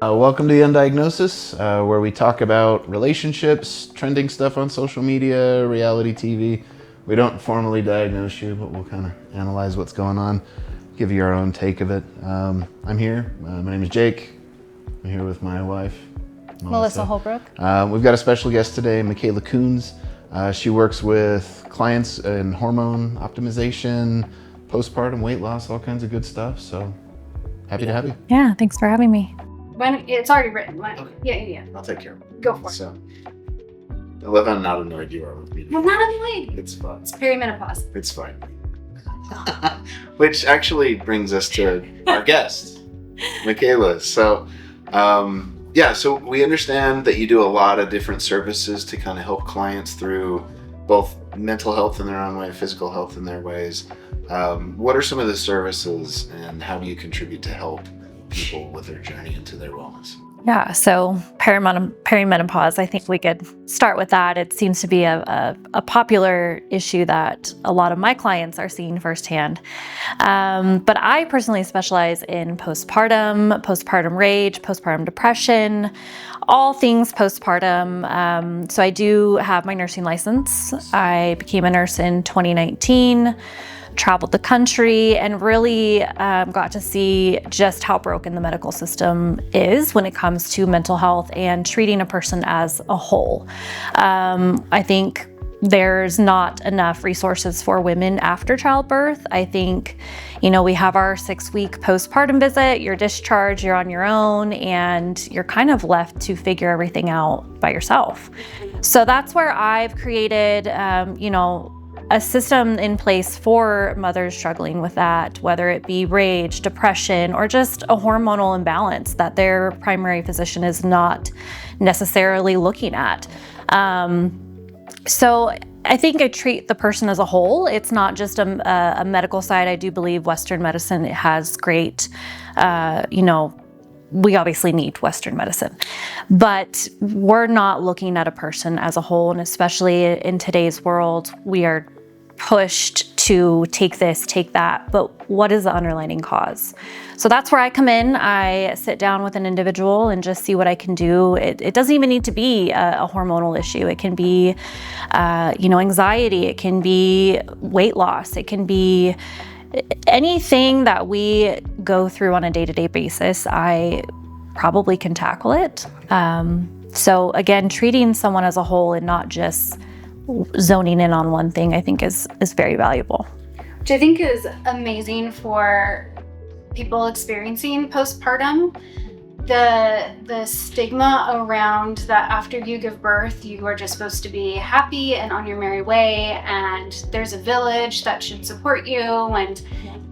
Welcome to Undiagnosis, where we talk about relationships, trending stuff on social media, reality TV. We don't formally diagnose you, but we'll kind of analyze what's going on, give you our own take of it. I'm here. My name is Jake. I'm here with my wife, Melissa Holbrook. We've got a special guest today, Makayla Kunz. She works with clients in hormone optimization, postpartum weight loss, all kinds of good stuff. So happy to have you. Yeah, thanks for having me. When it's already written. Okay. Yeah. I'll take care of it. Go for it. So, I love how not annoyed you are with me. I'm not annoyed. It's fun. It's perimenopause. It's fine. Which actually brings us to our guest, Makayla. So, so we understand that you do a lot of different services to kind of help clients through both mental health in their own way, physical health in their ways. What are some of the services and how do you contribute to help people with their journey into their wellness? Yeah, so perimenopause, I think we could start with that. It seems to be a popular issue that a lot of my clients are seeing firsthand. But I personally specialize in postpartum rage, postpartum depression, all things postpartum. So I do have my nursing license. I became a nurse in 2019. Traveled the country and really got to see just how broken the medical system is when it comes to mental health and treating a person as a whole. I think there's not enough resources for women after childbirth. I think, we have our 6-week postpartum visit, you're discharged, you're on your own, and you're kind of left to figure everything out by yourself. So that's where I've created, a system in place for mothers struggling with that, whether it be rage, depression, or just a hormonal imbalance that their primary physician is not necessarily looking at. So I think I treat the person as a whole. It's not just a medical side. I do believe Western medicine has great, we obviously need Western medicine, but we're not looking at a person as a whole. And especially in today's world, we are pushed to take this, take that, but what is the underlying cause? So that's where I come in. I sit down with an individual and just see what I can do. It doesn't even need to be a hormonal issue. It can be, anxiety. It can be weight loss. It can be anything that we go through on a day-to-day basis. I probably can tackle it. So again, treating someone as a whole and not just zoning in on one thing, I think is very valuable. Which I think is amazing for people experiencing postpartum. The stigma around that after you give birth, you are just supposed to be happy and on your merry way, and there's a village that should support you. And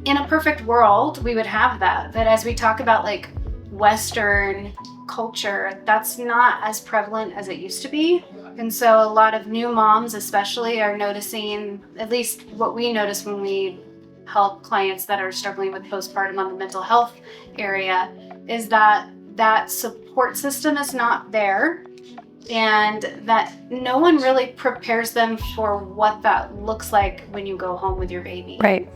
in a perfect world, we would have that. But as we talk about like Western culture, that's not as prevalent as it used to be. And so a lot of new moms especially are noticing, at least what we notice when we help clients that are struggling with postpartum on the mental health area, is that support system is not there, and that no one really prepares them for what that looks like when you go home with your baby. Right.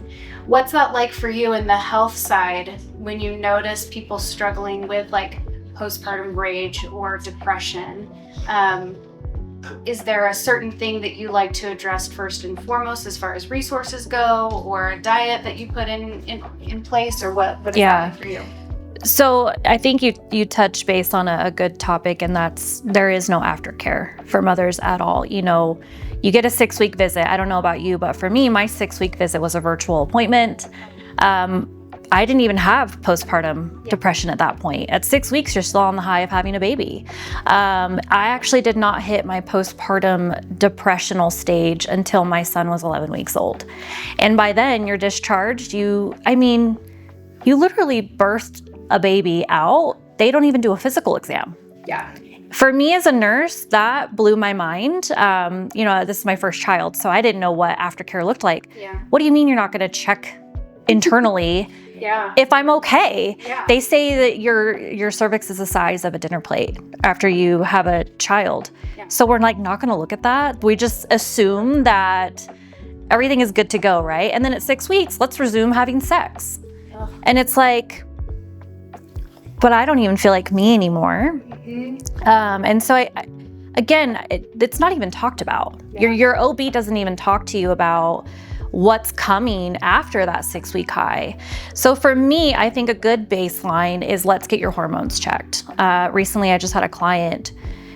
What's that like for you in the health side when you notice people struggling with like postpartum rage or depression? Is there a certain thing that you like to address first and foremost as far as resources go, or a diet that you put in place, or what is that like for you? So I think you touched base on a good topic, and that's there is no aftercare for mothers at all. You get a 6-week visit. I don't know about you, but for me, my 6-week visit was a virtual appointment. I didn't even have postpartum depression at that point. At 6 weeks, you're still on the high of having a baby. I actually did not hit my postpartum depressional stage until my son was 11 weeks old. And by then, you're discharged. You literally birthed a baby out. They don't even do a physical exam. Yeah. For me as a nurse, that blew my mind. This is my first child, so I didn't know what aftercare looked like. Yeah. What do you mean you're not going to check internally if I'm okay? Yeah. They say that your cervix is the size of a dinner plate after you have a child. Yeah. So we're like not going to look at that. We just assume that everything is good to go, right? And then at 6 weeks, let's resume having sex. Ugh. And it's like, but I don't even feel like me anymore. And so it's not even talked about. Your OB doesn't even talk to you about what's coming after that 6-week high. So for me, I think a good baseline is let's get your hormones checked. Recently, I just had a client.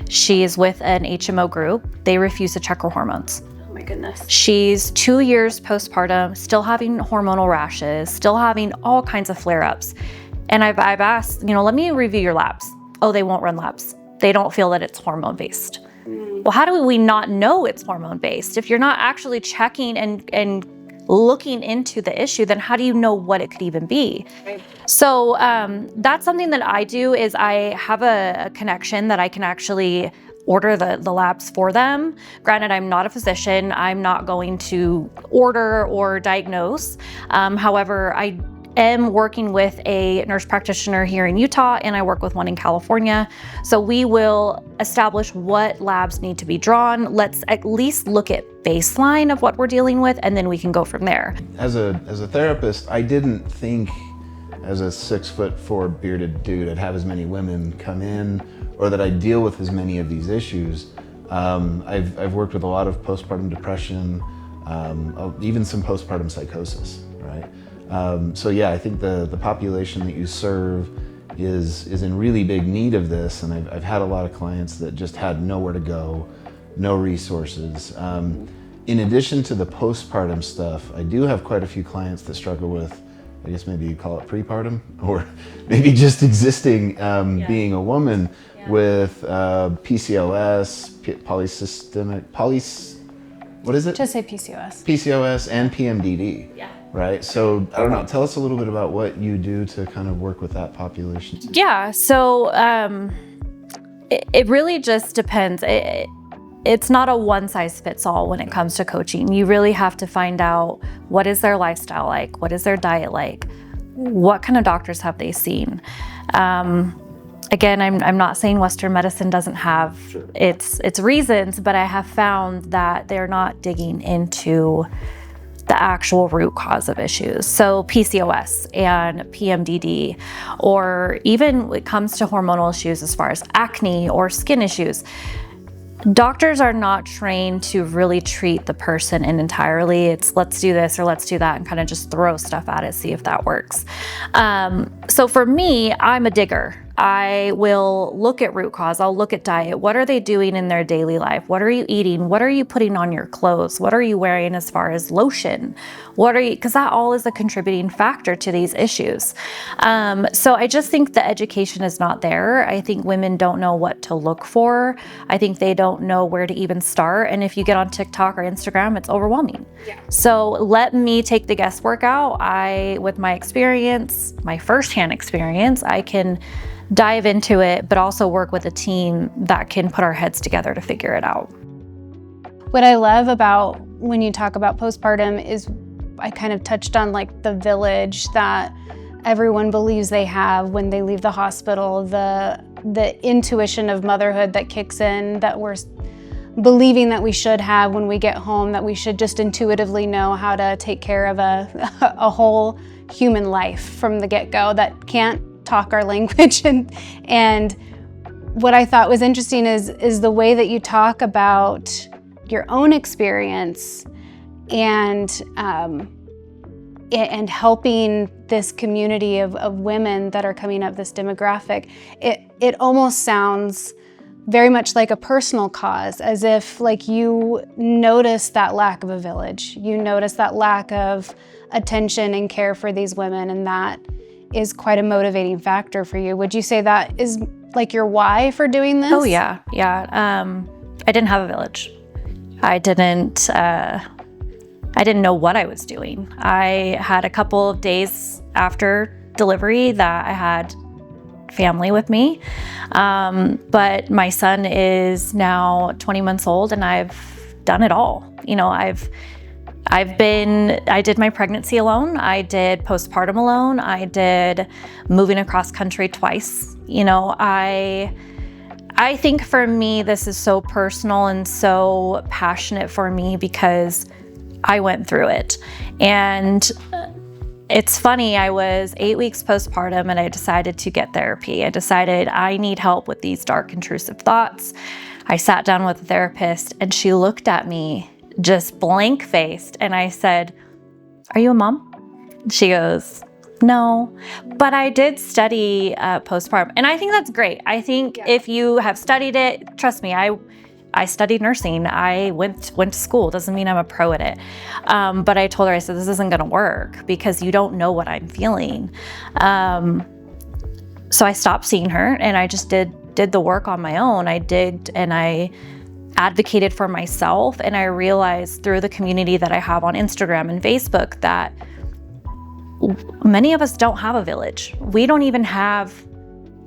She is with an HMO group. They refuse to check her hormones. Oh my goodness. She's 2 years postpartum, still having hormonal rashes, still having all kinds of flare-ups. And I've asked, let me review your labs. Oh, they won't run labs. They don't feel that it's hormone-based. Well, how do we not know it's hormone-based? If you're not actually checking and looking into the issue, then how do you know what it could even be? Right. So that's something that I do is I have a connection that I can actually order the labs for them. Granted, I'm not a physician. I'm not going to order or diagnose. However, I am working with a nurse practitioner here in Utah, and I work with one in California. So we will establish what labs need to be drawn. Let's at least look at baseline of what we're dealing with, and then we can go from there. As a therapist, I didn't think as a 6'4" bearded dude I'd have as many women come in, or that I'd deal with as many of these issues. I've worked with a lot of postpartum depression, even some postpartum psychosis, right? So yeah, I think the population that you serve is in really big need of this, and I've had a lot of clients that just had nowhere to go, no resources. In addition to the postpartum stuff, I do have quite a few clients that struggle with, I guess maybe you call it prepartum, or maybe just existing, being a woman with PCOS, what is it? Just say PCOS. PCOS and PMDD. Yeah. Right? So I don't know, tell us a little bit about what you do to kind of work with that population. Yeah, so it really just depends. It's not a one size fits all when it comes to coaching. You really have to find out what is their lifestyle like, what is their diet like, what kind of doctors have they seen. Again, I'm not saying Western medicine doesn't have its reasons, but I have found that they're not digging into the actual root cause of issues. So PCOS and PMDD, or even when it comes to hormonal issues as far as acne or skin issues, doctors are not trained to really treat the person entirely. It's let's do this or let's do that and kind of just throw stuff at it, see if that works. So for me, I'm a digger. I will look at root cause. I'll look at diet. What are they doing in their daily life? What are you eating? What are you putting on your clothes? What are you wearing as far as lotion? Because that all is a contributing factor to these issues. So I just think the education is not there. I think women don't know what to look for. I think they don't know where to even start. And if you get on TikTok or Instagram, it's overwhelming. Yeah. So let me take the guesswork out. With my experience, my firsthand experience, I can dive into it, but also work with a team that can put our heads together to figure it out. What I love about when you talk about postpartum is I kind of touched on like the village that everyone believes they have when they leave the hospital, the intuition of motherhood that kicks in, that we're believing that we should have when we get home, that we should just intuitively know how to take care of a whole human life from the get-go that can't talk our language. And what I thought was interesting is the way that you talk about your own experience and helping this community of women that are coming up, this demographic. It almost sounds very much like a personal cause, as if like you notice that lack of a village, you notice that lack of attention and care for these women, and that is quite a motivating factor for you. Would you say that is like your why for doing this? Oh yeah. I didn't have a village. I didn't know what I was doing. I had a couple of days after delivery that I had family with me, but my son is now 20 months old, and I've done it all. I did my pregnancy alone. I did postpartum alone. I did moving across country twice. I think for me, this is so personal and so passionate for me because I went through it. And it's funny, I was 8 weeks postpartum and I decided to get therapy. I decided I need help with these dark, intrusive thoughts. I sat down with a therapist and she looked at me just blank faced and I said, "Are you a mom?" She goes, "No, but I did study postpartum." And I think that's great. I think if you have studied it, trust me, I studied nursing. I went to school. Doesn't mean I'm a pro at it. But I told her, I said, "This isn't going to work because you don't know what I'm feeling." So I stopped seeing her and I just did the work on my own. I digged and I advocated for myself. And I realized through the community that I have on Instagram and Facebook that many of us don't have a village. We don't even have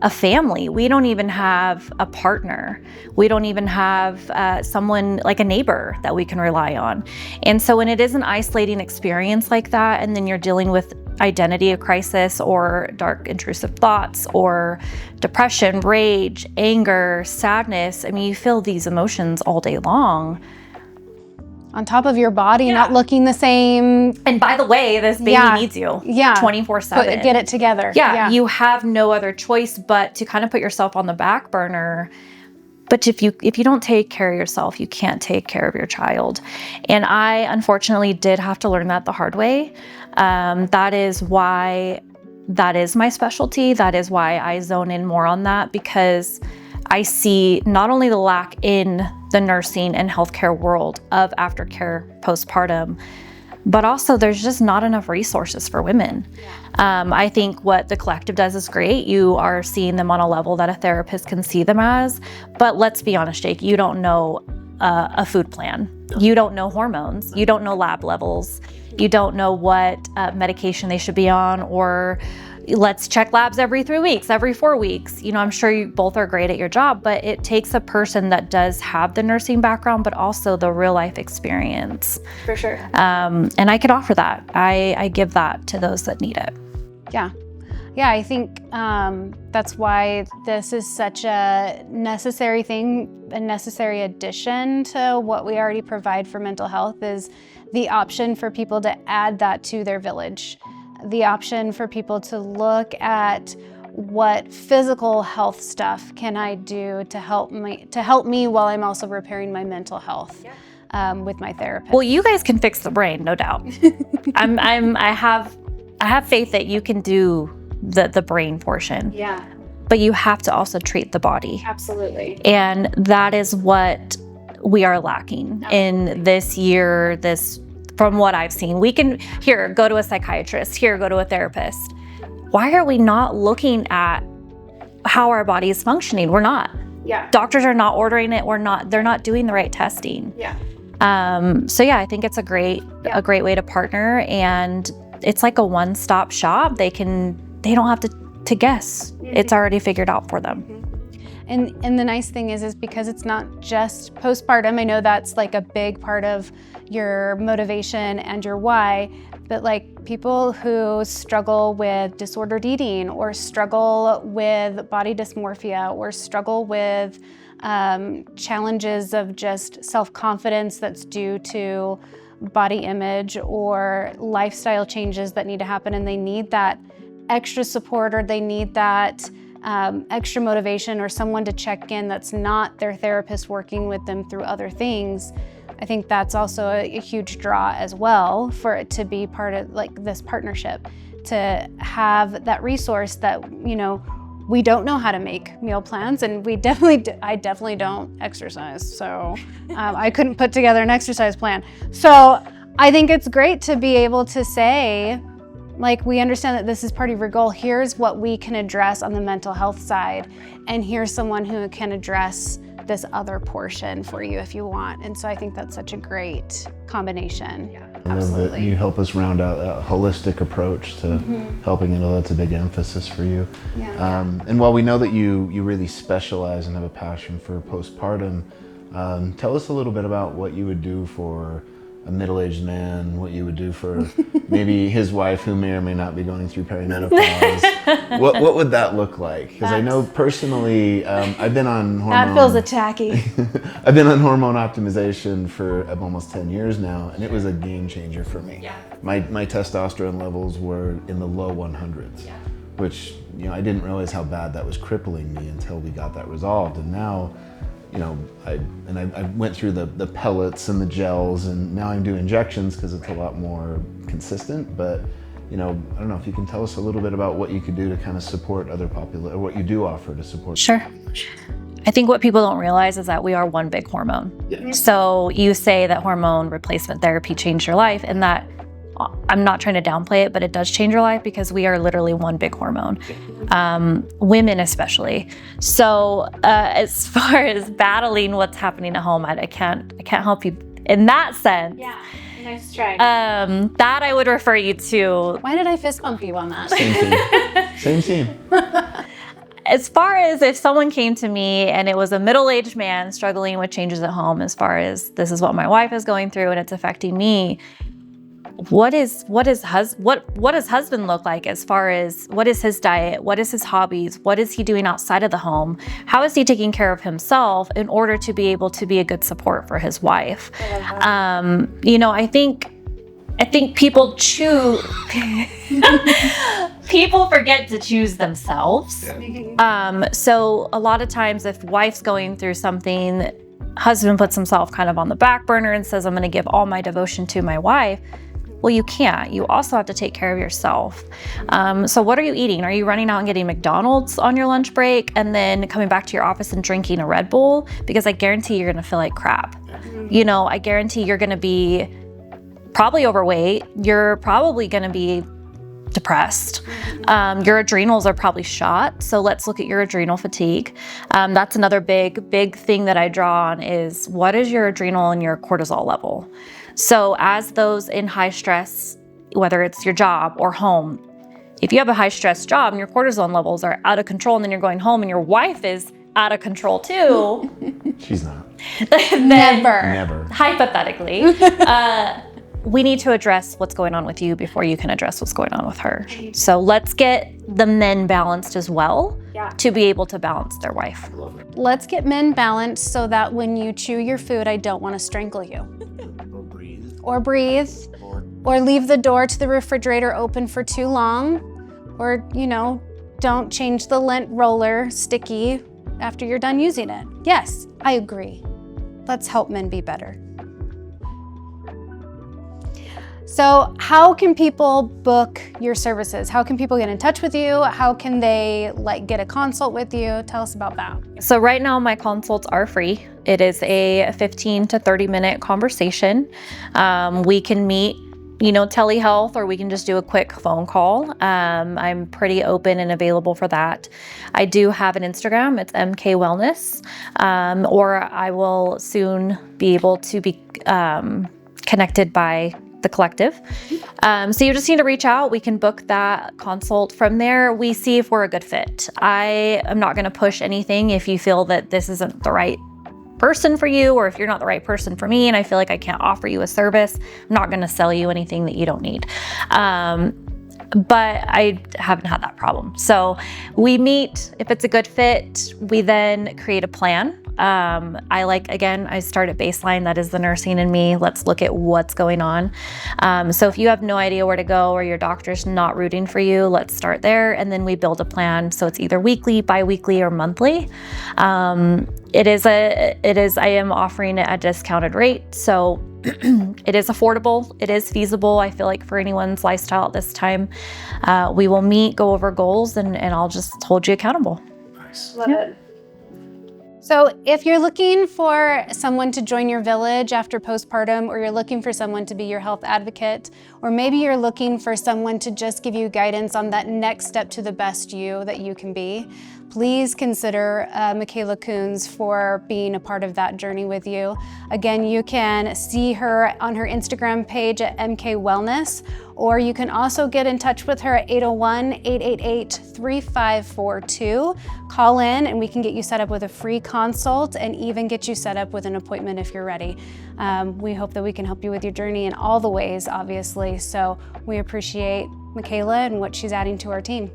a family. We don't even have a partner. We don't even have someone like a neighbor that we can rely on. And so when it is an isolating experience like that, and then you're dealing with identity crisis or dark intrusive thoughts or depression, rage, anger, sadness, I mean, you feel these emotions all day long. On top of your body not looking the same. And by the way, this baby needs you 24/7. Get it together. You have no other choice but to kind of put yourself on the back burner. But if you don't take care of yourself, you can't take care of your child. And I unfortunately did have to learn that the hard way. That is why that is my specialty. That is why I zone in more on that, because I see not only the lack in the nursing and healthcare world of aftercare postpartum, but also there's just not enough resources for women. I think what the collective does is great. You are seeing them on a level that a therapist can see them as, but let's be honest, Jake, you don't know a food plan. You don't know hormones. You don't know lab levels. You don't know what medication they should be on, or let's check labs every 3 weeks, every 4 weeks. You know, I'm sure you both are great at your job, but it takes a person that does have the nursing background, but also the real life experience. For sure. And I could offer that. I give that to those that need it. Yeah, I think that's why this is such a necessary thing, a necessary addition to what we already provide for mental health, is the option for people to add that to their village. The option for people to look at what physical health stuff can I do to help me while I'm also repairing my mental health with my therapist. Well, you guys can fix the brain, no doubt. I have faith that you can do the brain portion. Yeah. But you have to also treat the body. Absolutely. And that is what we are lacking in this year, from what I've seen. We can, here, go to a psychiatrist, here, go to a therapist. Why are we not looking at how our body is functioning? We're not. Yeah. Doctors are not ordering it. They're not doing the right testing. Yeah. So yeah, I think it's a great way to partner, and it's like a one-stop shop. They don't have to guess. Mm-hmm. It's already figured out for them. Mm-hmm. And the nice thing is because it's not just postpartum. I know that's like a big part of your motivation and your why, but like people who struggle with disordered eating, or struggle with body dysmorphia, or struggle with challenges of just self-confidence that's due to body image or lifestyle changes that need to happen, and they need that extra support, or they need that extra motivation, or someone to check in that's not their therapist working with them through other things. I think that's also a huge draw as well, for it to be part of like this partnership, to have that resource that, you know, we don't know how to make meal plans, and I definitely don't exercise, so I couldn't put together an exercise plan. So I think it's great to be able to say, like, we understand that this is part of your goal. Here's what we can address on the mental health side, and here's someone who can address this other portion for you if you want. And so I think that's such a great combination. Yeah, I love that you help us round out a holistic approach to helping. I know that's a big emphasis for you. Yeah. And while we know that you really specialize and have a passion for postpartum, tell us a little bit about what you would do for a middle-aged man, what you would do for maybe his wife who may or may not be going through perimenopause. What would that look like? Because I know personally, I've been on hormone. That feels attacky. I've been on hormone optimization for almost 10 years now, and it was a game changer for me. Yeah. My testosterone levels were in the low 100s, which I didn't realize how bad that was crippling me until we got that resolved. And now, I went through the pellets and the gels, and now I'm doing injections because it's a lot more consistent. But I don't know if you can tell us a little bit about what you could do to kind of support other or what you do offer to support. Sure. I think what people don't realize is that we are one big hormone. Yeah. So you say that hormone replacement therapy changed your life, and that I'm not trying to downplay it, but it does change your life because we are literally one big hormone, women especially. So as far as battling what's happening at home, I can't help you in that sense. Yeah, nice try. That I would refer you to. Why did I fist bump you on that? Same team. As far as if someone came to me and it was a middle-aged man struggling with changes at home, as far as this is what my wife is going through and it's affecting me, what does husband look like as far as what is his diet, what is his hobbies, what is he doing outside of the home, how is he taking care of himself in order to be able to be a good support for his wife? I think people people forget to choose themselves. So a lot of times if wife's going through something, husband puts himself kind of on the back burner and says, I'm going to give all my devotion to my wife. Well, you can't. You also have to take care of yourself. So what are you eating? Are you running out and getting McDonald's on your lunch break and then coming back to your office and drinking a Red Bull? Because I guarantee you're going to feel like crap. I guarantee you're going to be probably overweight. You're probably going to be depressed. Your adrenals are probably shot. So let's look at your adrenal fatigue. That's another big thing that I draw on is what is your adrenal and your cortisol level? So as those in high stress, whether it's your job or home, if you have a high stress job and your cortisol levels are out of control and then you're going home and your wife is out of control too. She's not. Never. Hypothetically. We need to address what's going on with you before you can address what's going on with her. So let's get the men balanced as well to be able to balance their wife. Let's get men balanced so that when you chew your food, I don't want to strangle you. Or breathe. Or leave the door to the refrigerator open for too long. Or, don't change the lint roller sticky after you're done using it. Yes, I agree. Let's help men be better. So how can people book your services? How can people get in touch with you? How can they get a consult with you? Tell us about that. So right now my consults are free. It is a 15 to 30 minute conversation. We can meet, telehealth, or we can just do a quick phone call. I'm pretty open and available for that. I do have an Instagram, it's MK Wellness, or I will soon be able to be connected by the collective. So you just need to reach out. We can book that consult. From there, we see if we're a good fit. I am not going to push anything if you feel that this isn't the right person for you, or if you're not the right person for me and I feel like I can't offer you a service, I'm not going to sell you anything that you don't need. But I haven't had that problem. So we meet, if it's a good fit, we then create a plan. I start at baseline, that is the nursing in me. Let's look at what's going on. So if you have no idea where to go or your doctor's not rooting for you, let's start there. And then we build a plan. So it's either weekly, bi-weekly, or monthly. I am offering it at a discounted rate. So it is affordable. It is feasible. I feel like for anyone's lifestyle at this time, we will meet, go over goals, and I'll just hold you accountable. Nice. Love it. So if you're looking for someone to join your village after postpartum, or you're looking for someone to be your health advocate, or maybe you're looking for someone to just give you guidance on that next step to the best you that you can be, please consider Makayla Kunz for being a part of that journey with you. Again, you can see her on her Instagram page at MK Wellness, or you can also get in touch with her at 801-888-3542. Call in and we can get you set up with a free consult and even get you set up with an appointment if you're ready. We hope that we can help you with your journey in all the ways, obviously. So we appreciate Makayla and what she's adding to our team.